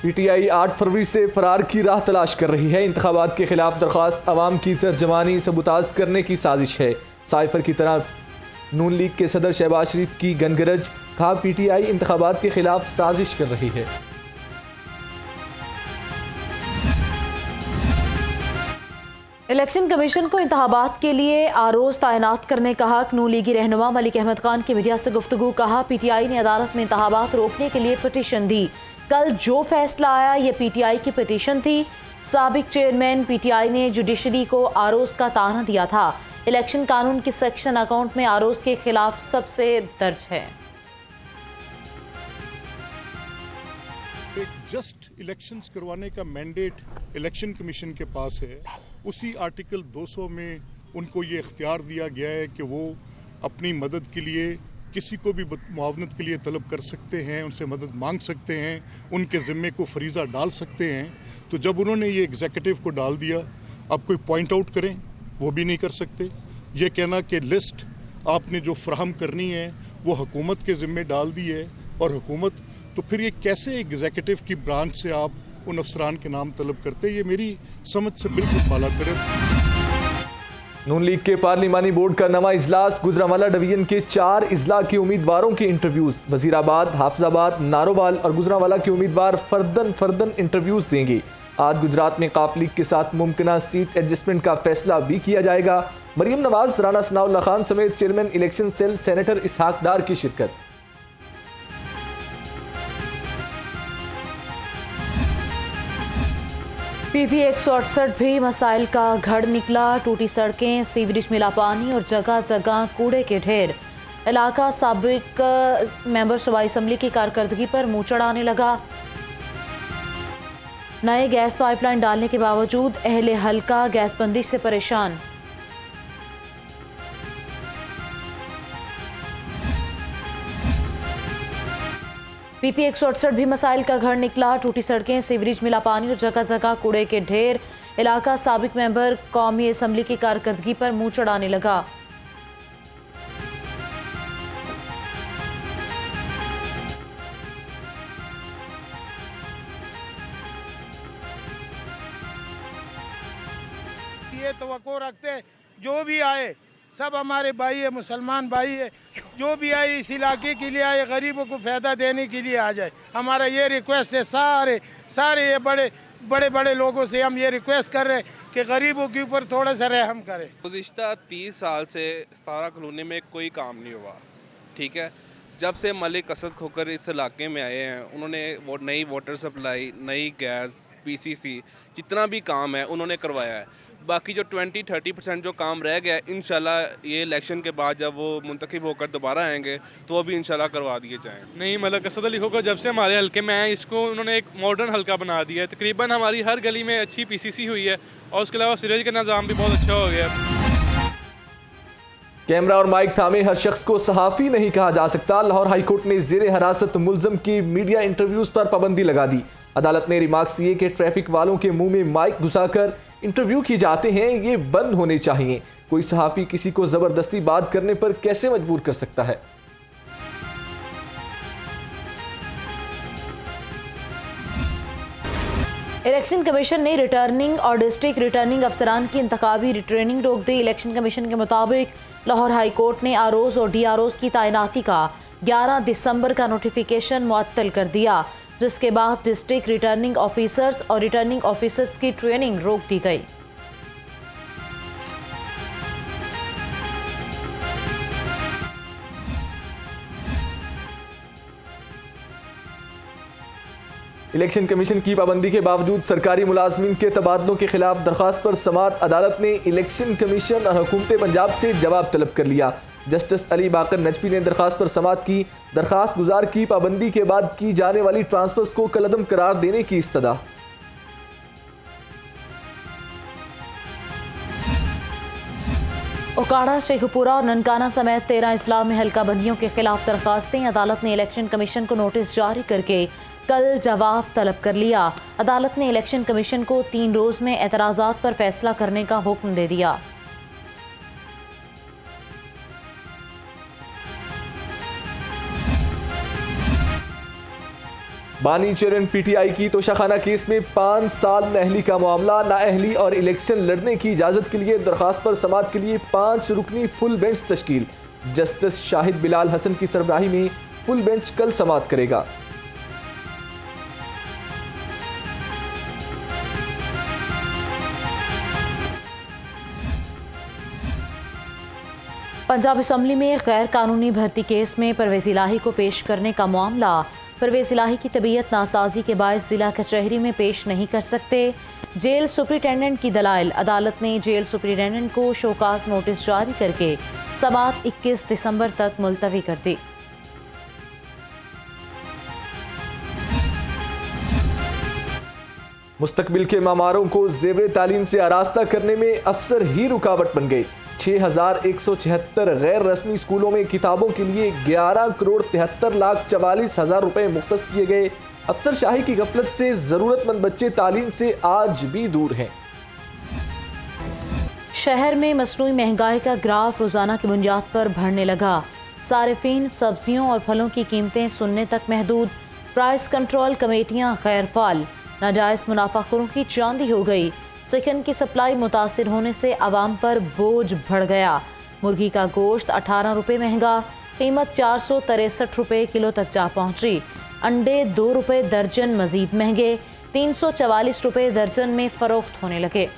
PTI 8 फरवरी से फरार की राह तलाश कर रही है। इंतखाबात के खिलाफ दरख्वास्त अवाम की तर्जमानी सबूताज करने की साजिश है। साइफर की तरह नून लीग के सदर शहबाज शरीफ की गनगरज, कहा PTI इंतखाबात के खिलाफ साजिश कर रही है। इलेक्शन कमीशन को इंतखाबात के लिए आरोज तैनात करने का हक। नून लीगी रहनुमा मलिक अहमद खान की मीडिया से गुफ्तगू, कहा PTI ने अदालत में इंतखाबात रोकने के लिए पिटीशन दी। कल जो फैसला आया ये PTI की पिटीशन थी। साबिक चेयरमैन PTI ने जुडिशरी को आरोज का ताना दिया था। इलेक्शन कानून की सेक्शन अकाउंट में आरोज के खिलाफ सबसे दर्ज है। एक जस्ट इलेक्शंस करवाने का मैंडेट इलेक्शन कमीशन के पास है। उसी आर्टिकल 200 में उनको ये इख्तियार दिया गया है कि वो अपनी मदद के लिए किसी को भी मुआवनत के लिए तलब कर सकते हैं, उनसे मदद मांग सकते हैं, उनके ज़िम्मे को फरीज़ा डाल सकते हैं। तो जब उन्होंने ये एग्जीक्यूटिव को डाल दिया, अब कोई पॉइंट आउट करें वो भी नहीं कर सकते। ये कहना कि लिस्ट आपने जो फ्राहम करनी है वो हुकूमत के ज़िम्मे डाल दी है और हुकूमत, तो फिर ये कैसे एग्जीक्यूटिव की ब्रांच से आप उन अफसरान के नाम तलब करते, ये मेरी समझ से बिल्कुल बालातर है। नून लीग के पार्लिमानी बोर्ड का नवा इजलास, गुजरांवाला डिवीजन के 4 इजला के उम्मीदवारों के इंटरव्यूज। वजीराबाद, हाफिजाबाद, नारोवाल और गुजरांवाला के उम्मीदवार फर्दन इंटरव्यूज देंगे। आज गुजरात में काप लीग के साथ मुमकिना सीट एडजस्टमेंट का फैसला भी किया जाएगा। मरियम नवाज, राणा सनाउल्लाह खान समेत चेयरमैन इलेक्शन सेल सेनेटर इसहाक डार की शिरकत। PP 168 भी मसाइल का गढ़ निकला। टूटी सड़कें, सीवरेज मिला पानी और जगह जगह कूड़े के ढेर। इलाका साबिक मेंबर सूबाई असम्बली की कारकर्दगी पर मुंह चढ़ाने लगा। नए गैस पाइपलाइन डालने के बावजूद अहले हल्का गैस बंदिश से परेशान। PP 168 भी मसाइल का घर निकला। टूटी सड़कें, सीवरेज मिला पानी और जगह जगह कूड़े के ढेर। इलाका साबिक मेंबर कौमी असम्बली की कारकर्दगी पर मुंह चढ़ाने लगा। ये तवक्को रखते जो भी आए सब हमारे भाई है, मुसलमान भाई है, जो भी आए इस इलाके के लिए आए, गरीबों को फ़ायदा देने के लिए आ जाए। हमारा ये रिक्वेस्ट है सारे ये बड़े लोगों से हम ये रिक्वेस्ट कर रहे हैं कि गरीबों के ऊपर थोड़ा सा रहम करें। गुज़िश्ता 30 साल से 17 कॉलोनी में कोई काम नहीं हुआ, ठीक है। जब से मलिक असद खोकर इस इलाके में आए हैं, उन्होंने वो नई वाटर सप्लाई, नई गैस, PCC जितना भी काम है उन्होंने करवाया है। बाकी जो 20-30% जो काम रह गया है, इंशाल्लाह ये इलेक्शन के बाद जब वो मुंतखब होकर दोबारा आएंगे तो वो भी इंशाल्लाह करवा दिए जाएँ। नहीं, मलिक असद अली खोकर जब से हमारे हल्के में आए, इसको उन्होंने एक मॉडर्न हल्का बना दिया है। तकरीबन हमारी हर गली में अच्छी PCC हुई है और उसके अलावा सीवरेज का निज़ाम भी बहुत अच्छा हो गया है। कैमरा और माइक थामे हर शख्स को सहाफ़ी नहीं कहा जा सकता। लाहौर हाईकोर्ट ने ज़ेरे हिरासत मुल्ज़म की मीडिया इंटरव्यूज़ पर पाबंदी लगा दी। अदालत ने रिमार्क्स दिए कि ट्रैफिक वालों के मुंह में माइक घुसाकर इंटरव्यू किए जाते हैं, ये बंद होने चाहिए। कोई सहाफ़ी किसी को ज़बरदस्ती बात करने पर कैसे मजबूर कर सकता है? इलेक्शन कमीशन ने रिटर्निंग और डिस्ट्रिक्ट रिटर्निंग अफसरान की इंतखाबी रिट्रेनिंग रोक दी। इलेक्शन कमीशन के मुताबिक लाहौर हाई कोर्ट ने आरोज और DROs की तैनाती का 11 दिसंबर का नोटिफिकेशन मुअत्तल कर दिया, जिसके बाद डिस्ट्रिक्ट रिटर्निंग ऑफिसर्स और रिटर्निंग ऑफिसर्स की ट्रेनिंग रोक दी गई। इलेक्शन कमीशन की पाबंदी के बावजूद सरकारी मुलाजमीन के तबादलों के खिलाफ दरख्वास्त पर समाअत अदालत ने इलेक्शन कमीशन और हुकूमत पंजाब से जवाब तलब कर लिया। जस्टिस अली बाकर नजफी ने दरख्वास्त पर समाअत की। दरख्वास्त गुजार की पाबंदी के बाद की जाने वाली ट्रांसफर्स को कलअदम करार देने की इस्तदा। ओकाड़ा, शेखपुरा और ननकाना समेत 13 इस्लाम में हल्का बंदियों के खिलाफ दरखास्तें। अदालत ने इलेक्शन कमीशन को नोटिस जारी करके कल जवाब तलब कर लिया। अदालत ने इलेक्शन कमीशन को 3 रोज में एतराज़ात पर फैसला करने का हुक्म दे दिया। बानी चेयरमैन पीटीआई की तोशाखाना केस में 5 साल नाअहली का मामला। नाअहली और इलेक्शन लड़ने की इजाजत के लिए दरखास्त पर समाअत के लिए 5 रुकनी फुल बेंच तश्कील। जस्टिस शाहिद बिलाल हसन की सरबराही में फुल बेंच कल समाअत करेगा। पंजाब असम्बली में गैर कानूनी भर्ती केस में परवेज इलाही को पेश करने का मामला। परवेज इलाही की तबीयत नासाजी के बायस जिला कचहरी में पेश नहीं कर सकते। जेल सुपरिटेंडेंट की दलाइल। अदालत ने जेल सुपरिटेंडेंट को शोकाज नोटिस जारी करके समाअत 21 दिसंबर तक मुलतवी कर दी। मुस्तकबिल के मामारों को ज़ेवर तालीम से आरास्ता करने में अफसर ही रुकावट बन गए। 6,176 गैर रस्मी स्कूलों में किताबों के लिए 11,73,44,000 रुपए मुख्तस किए गए। अफसर शाही की गफलत से जरूरतमंद बच्चे तालीम से आज भी दूर हैं। शहर में मसनूई महंगाई का ग्राफ रोजाना की बुनियाद पर बढ़ने लगा। सारिफीन सब्जियों और फलों की कीमतें सुनने तक महदूद। प्राइस कंट्रोल कमेटियां गैर फाल। नाजायज मुनाफाखोरों की चांदी हो गई। चिकन की सप्लाई मुतासिर होने से आवाम पर बोझ बढ़ गया। मुर्गी का गोश्त 18 रुपये महंगा। कीमत 463 रुपये किलो तक जा पहुंची। अंडे 2 रुपये दर्जन मजीद महंगे। 344 रुपये दर्जन में फरोख्त होने लगे।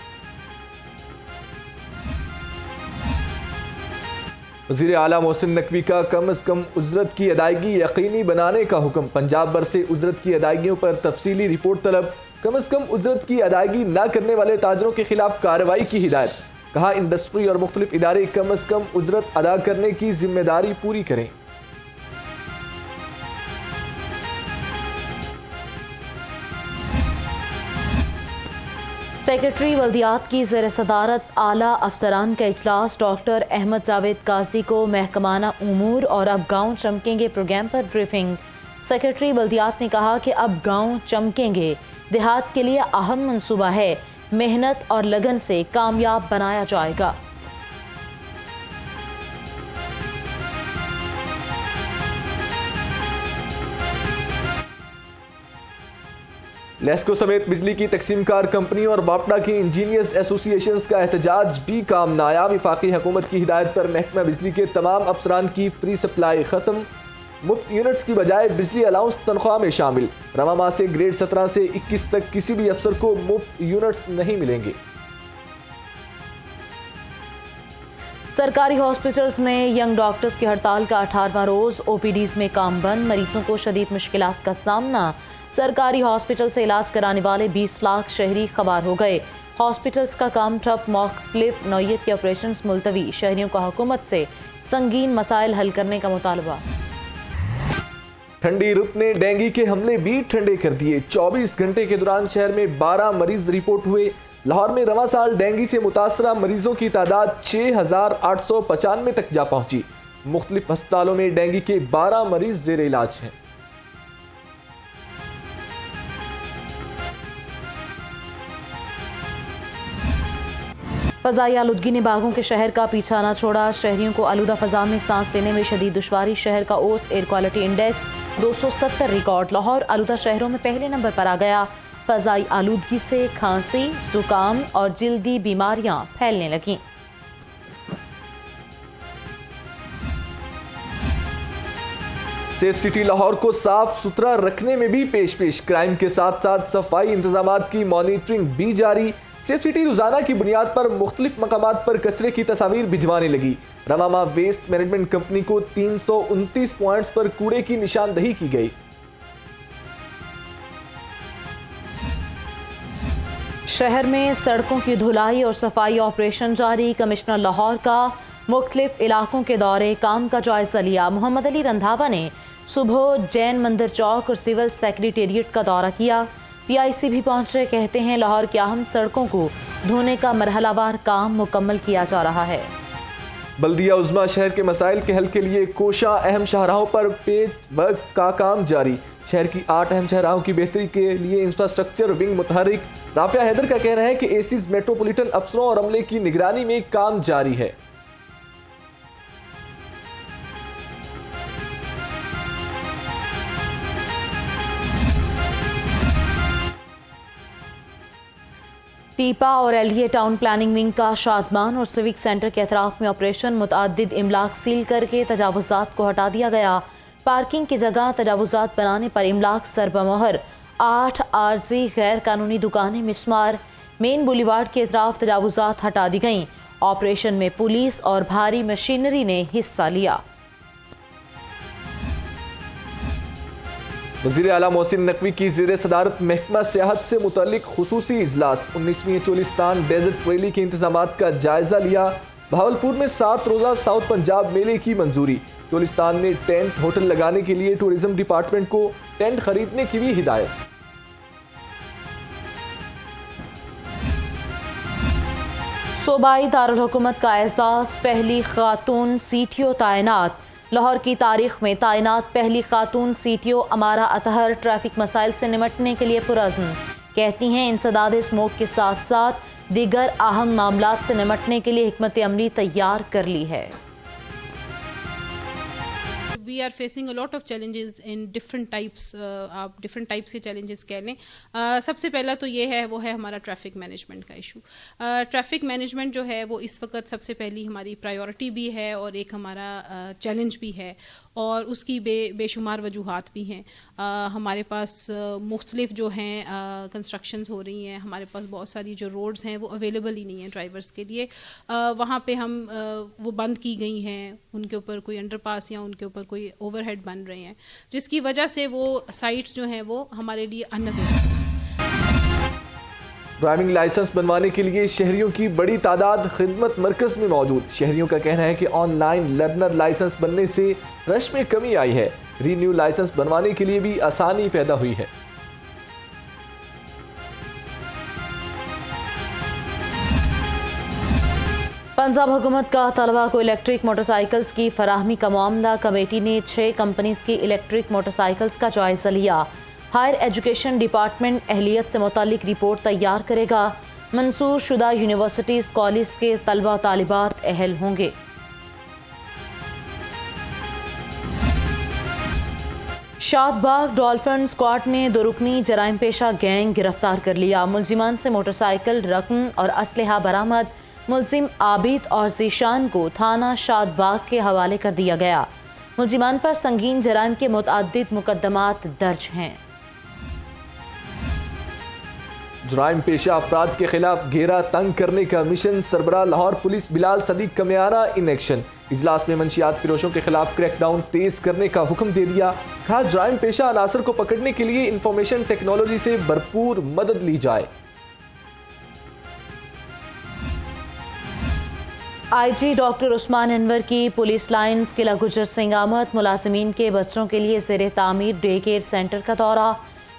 वज़ीर आला मोहसिन नकवी का कम अज़ कम उजरत की अदायगी यकीनी बनाने का हुक्म। पंजाब भर से उजरत की अदायगियों पर तफसीली रिपोर्ट तलब। कम अज़ कम उजरत की अदायगी न करने वाले ताजरों के खिलाफ कार्रवाई की हिदायत। कहा इंडस्ट्री और मुख्तलिफ इदारे कम अज़ कम उजरत अदा करने की जिम्मेदारी पूरी करें। सेक्रेटरी बल्दियात की ज़ेर सदारत आला अफसरान का इजलास। डॉक्टर अहमद जावेद काजी को महकमाना उमूर और अब गाँव चमकेंगे प्रोग्राम पर ब्रीफिंग। सेक्रेटरी बल्दियात ने कहा कि अब गाँव चमकेंगे। देहात के लिए अहम मंसूबा है। मेहनत और लगन से कामयाब बनाया जाएगा। लेस्को समेत बिजली की तकसीमकार कंपनियों और बापडा की इंजीनियर्स एसोसिएशन का एहतजाज भी काम नाया। वफाकी हुकूमत की हिदायत पर महकमा बिजली के तमाम अफसरान की प्री सप्लाई खत्म। मुफ्त यूनिट्स की बजाय बिजली अलाउंस तनख्वाह में शामिल। रवा माह से ग्रेड 17 से 21 तक किसी भी अफसर को मुफ्त यूनिट्स नहीं मिलेंगे। सरकारी हॉस्पिटल्स में यंग डॉक्टर्स की हड़ताल का 18वां रोज। ओपीडीज में काम बंद। मरीजों को शदीद मुश्किलात का सामना। सरकारी हॉस्पिटल से इलाज कराने वाले 20 लाख शहरी खबार हो गए। हॉस्पिटल्स का काम ठप। मुख्तलिफ नौयत के ऑपरेशन मुलतवी। शहरियों का हुकूमत से संगीन मसाइल हल करने का मुतालबा। ठंडी रुत ने डेंगू के हमले भी ठंडे कर दिए। 24 घंटे के दौरान शहर में 12 मरीज रिपोर्ट हुए। लाहौर में रवा साल डेंगू से मुतासरा मरीजों की तादाद 6,895 तक जा पहुंची। मुख्तलिफ अस्पतालों में डेंगू के 12 मरीज जेर इलाज हैं। फ़ज़ाई आलूदगी ने बागों के शहर का पीछा न छोड़ा। शहरियों को आलूदा फ़ज़ा में सांस लेने में शदीद दुश्वारी। शहर का औसत air quality index 270 record. Lahore आलूदा शहरों में पहले नंबर पर आ गया। फ़ज़ाई आलूदगी से खांसी, जुकाम और जल्दी बीमारियां फैलने लगीं। सेफ सिटी लाहौर को साफ सुथरा रखने में भी पेश क्राइम के साथ साथ सफाई इंतजामात की मॉनिटरिंग भी जारी। सेफ सिटी रोजाना की बुनियाद पर मुख्तलिफ मकामात पर कचरे की तस्वीर भिजवाने लगी। रवामा वेस्ट मैनेजमेंट कंपनी को 329 पॉइंट्स पर कूड़े की निशानदही की गई। शहर में सड़कों की धुलाई और सफाई ऑपरेशन जारी। कमिश्नर लाहौर का मुख्तलिफ इलाकों के दौरे काम का जायजा लिया। मोहम्मद अली रंधावा ने सुबह जैन मंदिर चौक और सिविल सेक्रेटेरिएट का दौरा किया। PIC भी पहुंचे। कहते हैं लाहौर की अहम सड़कों को धोने का मरहलावार काम मुकम्मल किया जा रहा है। बल्दिया उज़्मा शहर के मसाइल के हल के लिए कोशा अहम शाहराहों पर पेच वर्क का काम जारी। शहर की 8 अहम शाहराहों की बेहतरी के लिए इंफ्रास्ट्रक्चर विंग मुतहरिक। राफिया हैदर का कहना है कि एसीज मेट्रोपॉलिटन अफसरों और अमले की निगरानी में काम जारी है। टीपा और एलडीए टाउन प्लानिंग विंग का शादमान और सिविक सेंटर के अतराफ में ऑपरेशन, मुतअद्दिद इमलाक सील करके तजावुजात को हटा दिया गया। पार्किंग की जगह तजावुजात बनाने पर इमलाक सरबमोहर, 8 आरजी गैर कानूनी दुकानें मिसमार, मेन बुलीवार्ड के अतराफ तजावुजात हटा दी गईं। ऑपरेशन में पुलिस और भारी मशीनरी ने हिस्सा लिया। वज़ीर आला मोहसिन नकवी की ज़ेर सदारत महकमा सियाहत से मुतल्लिक खुसूसी इजलास। 19वीं चोलिस्तान डेजर्ट रैली के इंतजामात का जायजा लिया। भावलपुर में 7 रोज़ा साउथ पंजाब मेले की मंजूरी। चोलिस्तान में टेंट होटल लगाने के लिए टूरिज्म डिपार्टमेंट को टेंट खरीदने की भी हिदायत। सूबाई दारुल हुकूमत का एहसास, पहली खातून सीटीओ तैनात। लाहौर की तारीख में तैनात पहली खातून सीटीओ अमारा अतहर ट्रैफिक मसाइल से निपटने के लिए पुरज़्म। कहती हैं इंसदाद स्मोक के साथ साथ दीगर अहम मामलात से निपटने के लिए हिकमत अमली तैयार कर ली है। We are facing a lot of challenges in different types, आप different types के challenges कह लें। सबसे पहला तो ये है, वो है हमारा ट्रैफिक मैनेजमेंट का इशू। ट्रैफिक मैनेजमेंट जो है वो इस वक्त सबसे पहली हमारी प्रायोरिटी भी है और एक हमारा चैलेंज भी है, और उसकी बेशुमार वजूहात भी हैं। हमारे पास मुख्तलिफ जो हैं कंस्ट्रक्शंस हो रही हैं, हमारे पास बहुत सारी जो रोड्स हैं वो अवेलेबल ही नहीं हैं ड्राइवर्स के लिए। वहाँ पे हम वो बंद की गई हैं, उनके ऊपर कोई अंडरपास या उनके ऊपर कोई ओवरहेड बन रहे हैं, जिसकी वजह से वो साइट्स जो हैं वो हमारे लिए अनअवेलेबल। ड्राइविंग लाइसेंस बनवाने के लिए शहरियों की बड़ी तादाद खिदमत मरकज में मौजूद। शहरियों का कहना है कि ऑनलाइन लर्नर लाइसेंस बनने से रश में कमी आई है। रीन्यू लाइसेंस बनवाने के लिए भी आसानी पैदा हुई है। पंजाब हुकूमत का तलबा को इलेक्ट्रिक मोटरसाइकिल्स की फराहमी का मामला। कमेटी ने 6 कंपनीज की इलेक्ट्रिक मोटरसाइकिल्स का जायजा लिया। हायर एजुकेशन डिपार्टमेंट अहलियत से मुतालिक रिपोर्ट तैयार करेगा। मंसूर शुदा यूनिवर्सिटीज़ कॉलेज के तलबा तालिबात अहल होंगे। शादबाग डॉल्फिन स्क्वाड ने 2 रुकनी जराइम पेशा गैंग गिरफ्तार कर लिया। मुलजिमान से मोटरसाइकिल, रकम और असलहा बरामद। मुलजिम आबिद और जीशान को थाना शादबाग के हवाले कर दिया गया। मुलजिमान पर संगीन जराइम के मुतअद्दिद मुकदमात दर्ज हैं। जराइम पेशा अफराद के खिलाफ घेरा तंग करने का मिशन। सरबराह Lahore police Bilal Sadiq Kamiana in action. इजलास में मंशियात फिरोशों के खिलाफ क्रैकडाउन तेज करने का हुक्म दे दिया। कहा जराइम पेशा अनासर को पकड़ने के लिए इंफॉर्मेशन टेक्नोलॉजी से भरपूर मदद ली जाए। आईजी डॉक्टर उस्मान अनवर की पुलिस लाइन्स किला गुजर सिंह आमद मुलाजिमीन के बच्चों के लिए ज़ेरे तामीर डे केयर सेंटर का दौरा।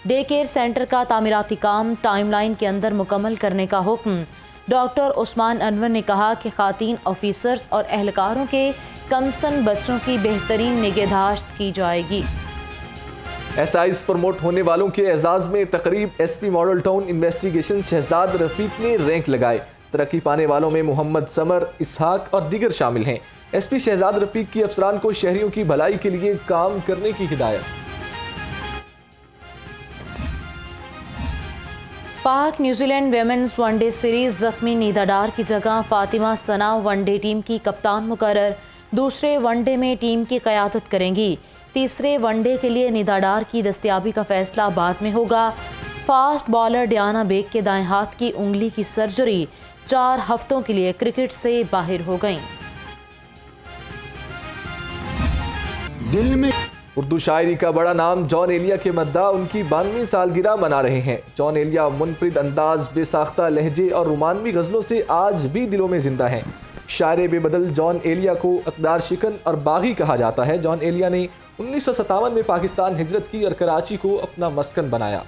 डे केयर सेंटर का तामीराती काम टाइमलाइन के अंदर मुकम्मल करने का हुक्म। डॉक्टर उस्मान अनवर ने कहा कि खातीन ऑफिसर्स और एहलकारों के कमसन बच्चों की बेहतरीन निगहदाश्त की जाएगी। एसआईज प्रमोट होने वालों के एजाज में तकरीब। SP Model Town investigation Shahzad Rafiq ने रैंक लगाए। तरक्की पाने वालों में मोहम्मद समर, इसहाक और दीगर शामिल हैं। एसपी शहजाद रफीक की अफसरान को शहरियों की भलाई के लिए काम करने की हिदायत। पाक न्यूजीलैंड वेमेंस वनडे सीरीज जख्मी नीदा डार की जगह फातिमा सना वनडे टीम की कप्तान मुकर्रर। दूसरे वनडे में टीम की क़यादत करेंगी। तीसरे वनडे के लिए नीदा डार की दस्तयाबी का फैसला बाद में होगा। फास्ट बॉलर डियाना बेग के दाएं हाथ की उंगली की सर्जरी 4 हफ्तों के लिए क्रिकेट से बाहर हो गई। दिल में उर्दू शायरी का बड़ा नाम जॉन एलिया के मद्दा उनकी 92वीं सालगिरह मना रहे हैं। जॉन एलिया मुनफरिद अंदाज, बेसाख्ता लहजे और रोमानवी गज़लों से आज भी दिलों में जिंदा हैं। शायर बेबदल जॉन एलिया को अक़दार शिकन और बागी कहा जाता है। जॉन एलिया ने 1957 में पाकिस्तान हिजरत की और कराची को अपना मस्कन बनाया।